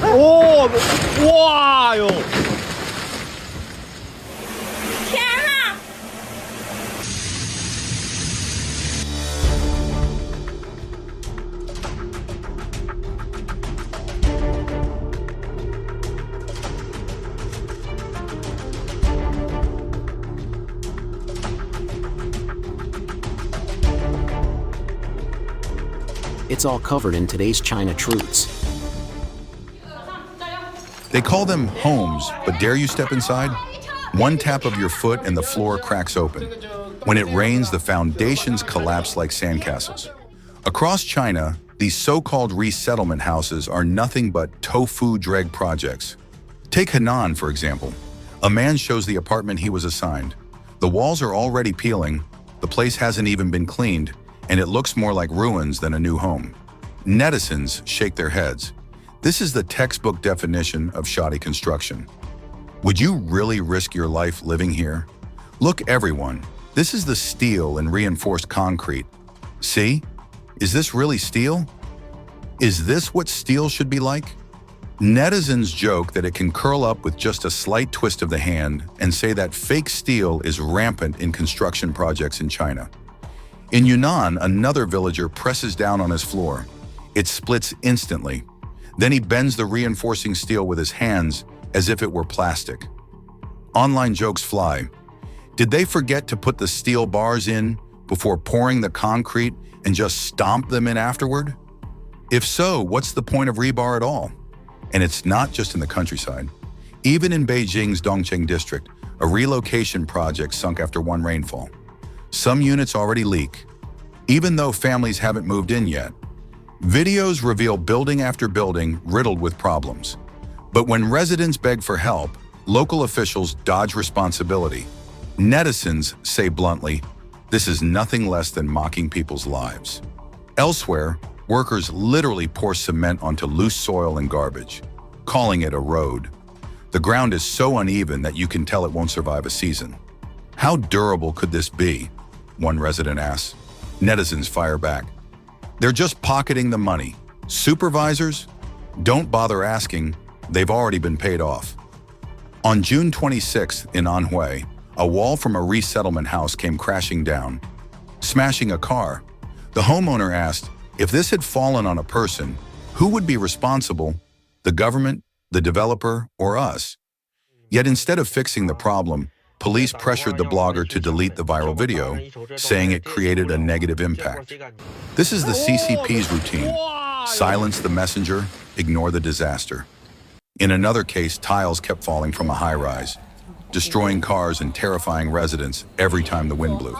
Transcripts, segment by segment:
오, 와, 요. 天啊！ It's all covered in today's China truths. They call them homes, but dare you step inside? One tap of your foot and the floor cracks open. When it rains, the foundations collapse like sandcastles. Across China, these so-called resettlement houses are nothing but tofu-dreg projects. Take Henan, for example. A man shows the apartment he was assigned. The walls are already peeling, the place hasn't even been cleaned, and it looks more like ruins than a new home. Netizens shake their heads. This is the textbook definition of shoddy construction. Would you really risk your life living here? Look, everyone, this is the steel and reinforced concrete. See? Is this really steel? Is this what steel should be like? Netizens joke that it can curl up with just a slight twist of the hand and say that fake steel is rampant in construction projects in China. In Yunnan, another villager presses down on his floor. It splits instantly. Then he bends the reinforcing steel with his hands as if it were plastic. Online jokes fly. Did they forget to put the steel bars in before pouring the concrete and just stomp them in afterward? If so, what's the point of rebar at all? And it's not just in the countryside. Even in Beijing's Dongqing district, a relocation project sunk after one rainfall. Some units already leak, even though families haven't moved in yet. Videos reveal building after building riddled with problems. But when residents beg for help, local officials dodge responsibility. Netizens say bluntly, this is nothing less than mocking people's lives. Elsewhere, workers literally pour cement onto loose soil and garbage, calling it a road. The ground is so uneven that you can tell it won't survive a season. How durable could this be? One resident asks. Netizens fire back. They're just pocketing the money. Supervisors? Don't bother asking, they've already been paid off. On June 26th in Anhui, a wall from a resettlement house came crashing down, smashing a car. The homeowner asked, if this had fallen on a person, who would be responsible? The government, the developer, or us? Yet instead of fixing the problem, police pressured the blogger to delete the viral video, saying it created a negative impact. This is the CCP's routine. Silence the messenger, ignore the disaster. In another case, tiles kept falling from a high-rise, destroying cars and terrifying residents every time the wind blew.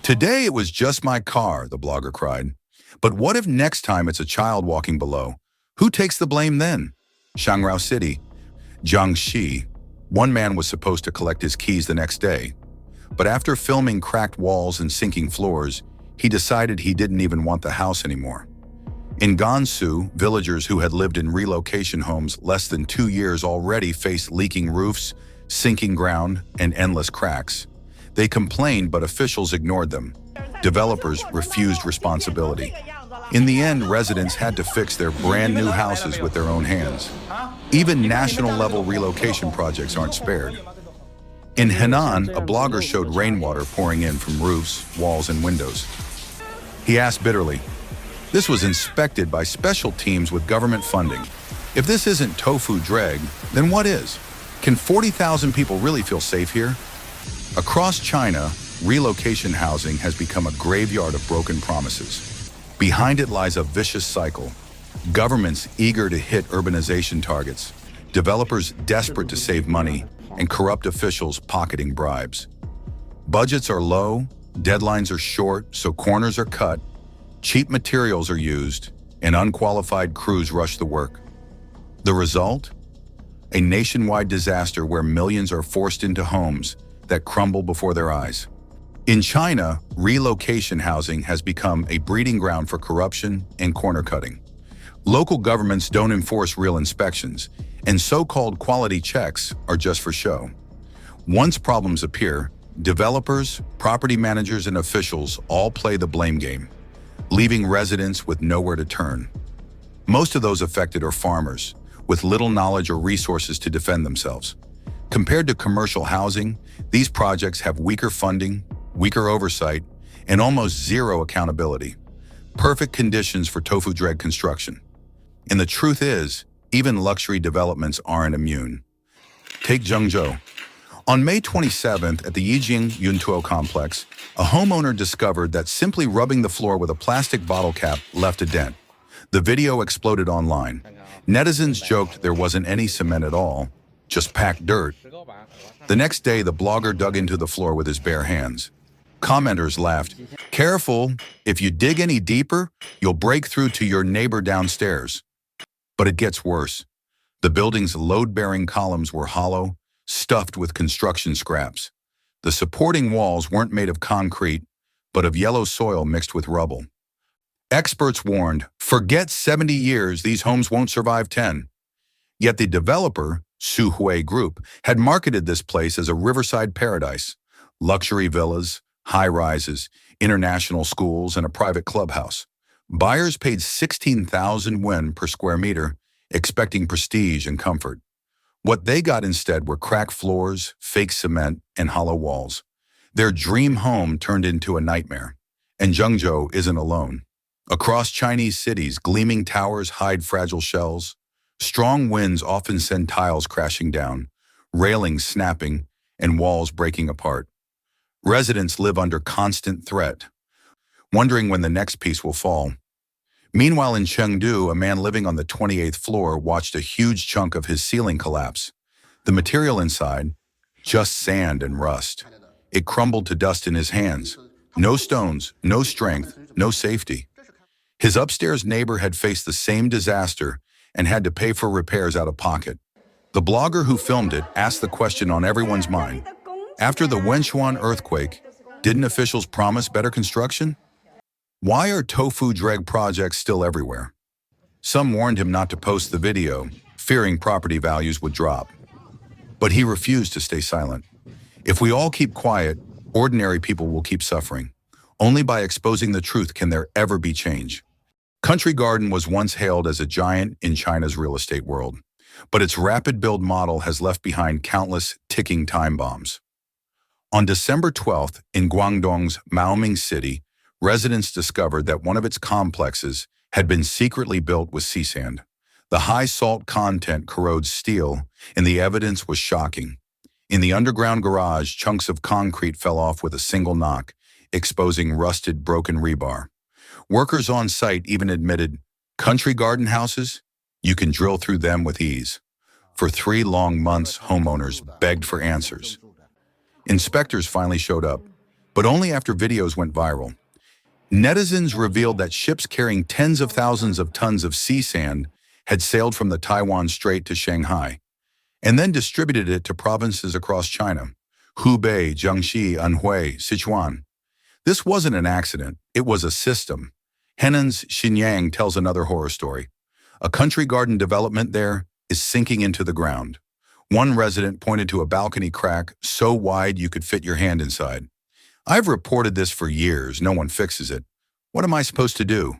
Today it was just my car, the blogger cried. But what if next time it's a child walking below? Who takes the blame then? Shangrao City, Jiangxi. One man was supposed to collect his keys the next day, but after filming cracked walls and sinking floors, he decided he didn't even want the house anymore. In Gansu, villagers who had lived in relocation homes less than 2 years already faced leaking roofs, sinking ground, and endless cracks. They complained, but officials ignored them. Developers refused responsibility. In the end, residents had to fix their brand new houses with their own hands. Even national-level relocation projects aren't spared. In Henan, a blogger showed rainwater pouring in from roofs, walls, and windows. He asked bitterly, this was inspected by special teams with government funding. If this isn't tofu-dreg, then what is? Can 40,000 people really feel safe here? Across China, relocation housing has become a graveyard of broken promises. Behind it lies a vicious cycle. Governments eager to hit urbanization targets, developers desperate to save money, and corrupt officials pocketing bribes. Budgets are low, deadlines are short, so corners are cut, cheap materials are used, and unqualified crews rush the work. The result? A nationwide disaster where millions are forced into homes that crumble before their eyes. In China, relocation housing has become a breeding ground for corruption and corner cutting. Local governments don't enforce real inspections, and so-called quality checks are just for show. Once problems appear, developers, property managers, and officials all play the blame game. leaving residents with nowhere to turn. Most of those affected are farmers, with little knowledge or resources to defend themselves. Compared to commercial housing, these projects have weaker funding, weaker oversight, and almost zero accountability. Perfect conditions for tofu-dreg construction. And the truth is, even luxury developments aren't immune. Take Zhengzhou. On May 27th at the Yijing Yuntuo complex, a homeowner discovered that simply rubbing the floor with a plastic bottle cap left a dent. The video exploded online. Netizens joked there wasn't any cement at all, just packed dirt. The next day, the blogger dug into the floor with his bare hands. Commenters laughed. Careful, if you dig any deeper, you'll break through to your neighbor downstairs. But it gets worse. The building's load-bearing columns were hollow, stuffed with construction scraps. The supporting walls weren't made of concrete, but of yellow soil mixed with rubble. Experts warned, forget 70 years, these homes won't survive 10. Yet the developer, Suhui Group, had marketed this place as a riverside paradise. Luxury villas, high-rises, international schools, and a private clubhouse. Buyers paid 16,000 yuan per square meter, expecting prestige and comfort. What they got instead were cracked floors, fake cement, and hollow walls. Their dream home turned into a nightmare. And Zhengzhou isn't alone. Across Chinese cities, gleaming towers hide fragile shells. Strong winds often send tiles crashing down, railings snapping, and walls breaking apart. Residents live under constant threat, wondering when the next piece will fall. Meanwhile, in Chengdu, a man living on the 28th floor watched a huge chunk of his ceiling collapse. The material inside, just sand and rust. It crumbled to dust in his hands. No stones, no strength, no safety. His upstairs neighbor had faced the same disaster and had to pay for repairs out of pocket. The blogger who filmed it asked the question on everyone's mind. After the Wenchuan earthquake, didn't officials promise better construction? Why are tofu-dreg projects still everywhere? Some warned him not to post the video, fearing property values would drop. But he refused to stay silent. If we all keep quiet, ordinary people will keep suffering. Only by exposing the truth can there ever be change. Country Garden was once hailed as a giant in China's real estate world, but its rapid build model has left behind countless ticking time bombs. On December 12th, in Guangdong's Maoming City, residents discovered that one of its complexes had been secretly built with sea sand. The high salt content corrodes steel, and the evidence was shocking. In the underground garage, chunks of concrete fell off with a single knock, exposing rusted, broken rebar. Workers on site even admitted, country garden houses? You can drill through them with ease. For 3 long months, homeowners begged for answers. Inspectors finally showed up, but only after videos went viral. Netizens revealed that ships carrying tens of thousands of tons of sea sand had sailed from the Taiwan Strait to Shanghai, and then distributed it to provinces across China, Hubei, Jiangxi, Anhui, Sichuan. This wasn't an accident, it was a system. Henan's Xinyang tells another horror story. A country garden development there is sinking into the ground. One resident pointed to a balcony crack so wide you could fit your hand inside. I've reported this for years, no one fixes it. What am I supposed to do?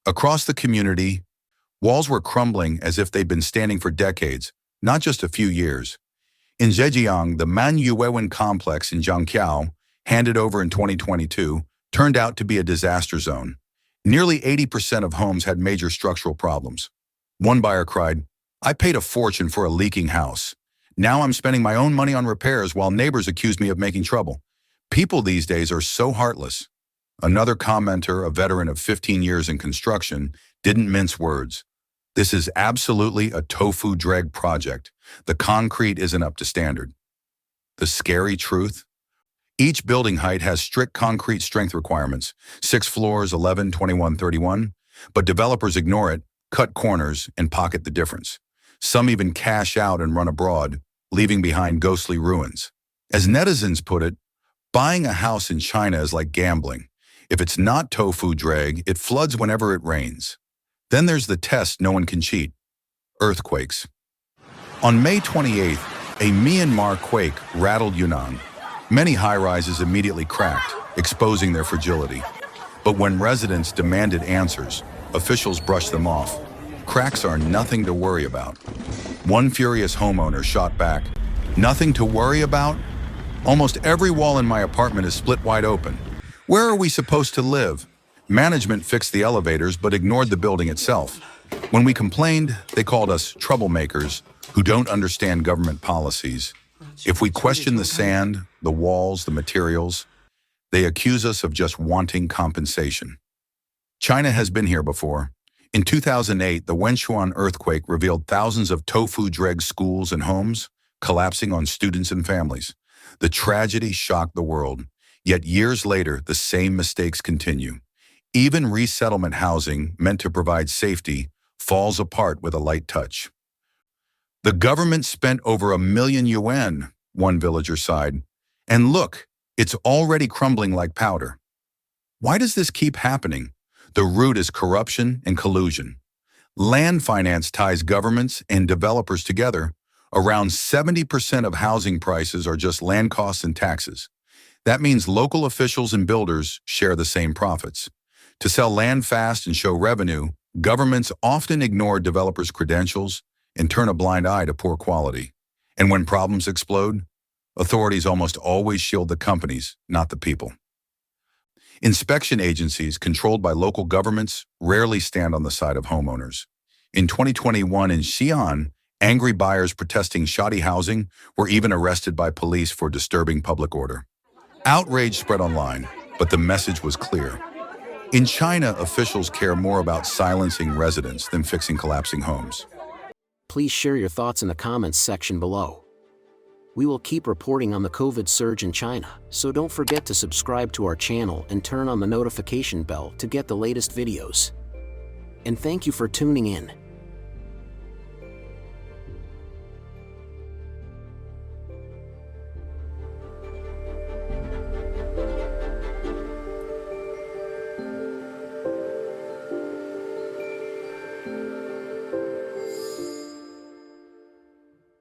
Across the community, walls were crumbling as if they'd been standing for decades, not just a few years. In Zhejiang, the Manyuewen complex in Jiangqiao, handed over in 2022, turned out to be a disaster zone. Nearly 80% of homes had major structural problems. One buyer cried, "I paid a fortune for a leaking house. Now I'm spending my own money on repairs while neighbors accuse me of making trouble. People these days are so heartless." Another commenter, a veteran of 15 years in construction, didn't mince words. This is absolutely a tofu-dreg project. The concrete isn't up to standard. The scary truth? Each building height has strict concrete strength requirements, 6 floors, 11, 21, 31, but developers ignore it, cut corners, and pocket the difference. Some even cash out and run abroad, leaving behind ghostly ruins. As netizens put it, buying a house in China is like gambling. If it's not tofu-dreg, it floods whenever it rains. Then there's the test no one can cheat: earthquakes. On May 28th, a Myanmar quake rattled Henan. Many high-rises immediately cracked, exposing their fragility. But when residents demanded answers, officials brushed them off. Cracks are nothing to worry about. One furious homeowner shot back, "Nothing to worry about? Almost every wall in my apartment is split wide open. Where are we supposed to live?" Management fixed the elevators but ignored the building itself. When we complained, they called us troublemakers who don't understand government policies. If we question the sand, the walls, the materials, they accuse us of just wanting compensation. China has been here before. In 2008, the Wenchuan earthquake revealed thousands of tofu-dreg schools and homes collapsing on students and families. The tragedy shocked the world, yet years later, the same mistakes continue. Even resettlement housing meant to provide safety falls apart with a light touch. "The government spent over $1,000,000 yuan," one villager sighed. "And look, it's already crumbling like powder." Why does this keep happening? The root is corruption and collusion. Land finance ties governments and developers together. Around 70% of housing prices are just land costs and taxes. That means local officials and builders share the same profits. To sell land fast and show revenue, governments often ignore developers' credentials and turn a blind eye to poor quality. And when problems explode, authorities almost always shield the companies, not the people. Inspection agencies controlled by local governments rarely stand on the side of homeowners. In 2021 in Xi'an, angry buyers protesting shoddy housing were even arrested by police for disturbing public order. Outrage spread online, but the message was clear. In China, officials care more about silencing residents than fixing collapsing homes. Please share your thoughts in the comments section below. We will keep reporting on the COVID surge in China, so don't forget to subscribe to our channel and turn on the notification bell to get the latest videos. And thank you for tuning in.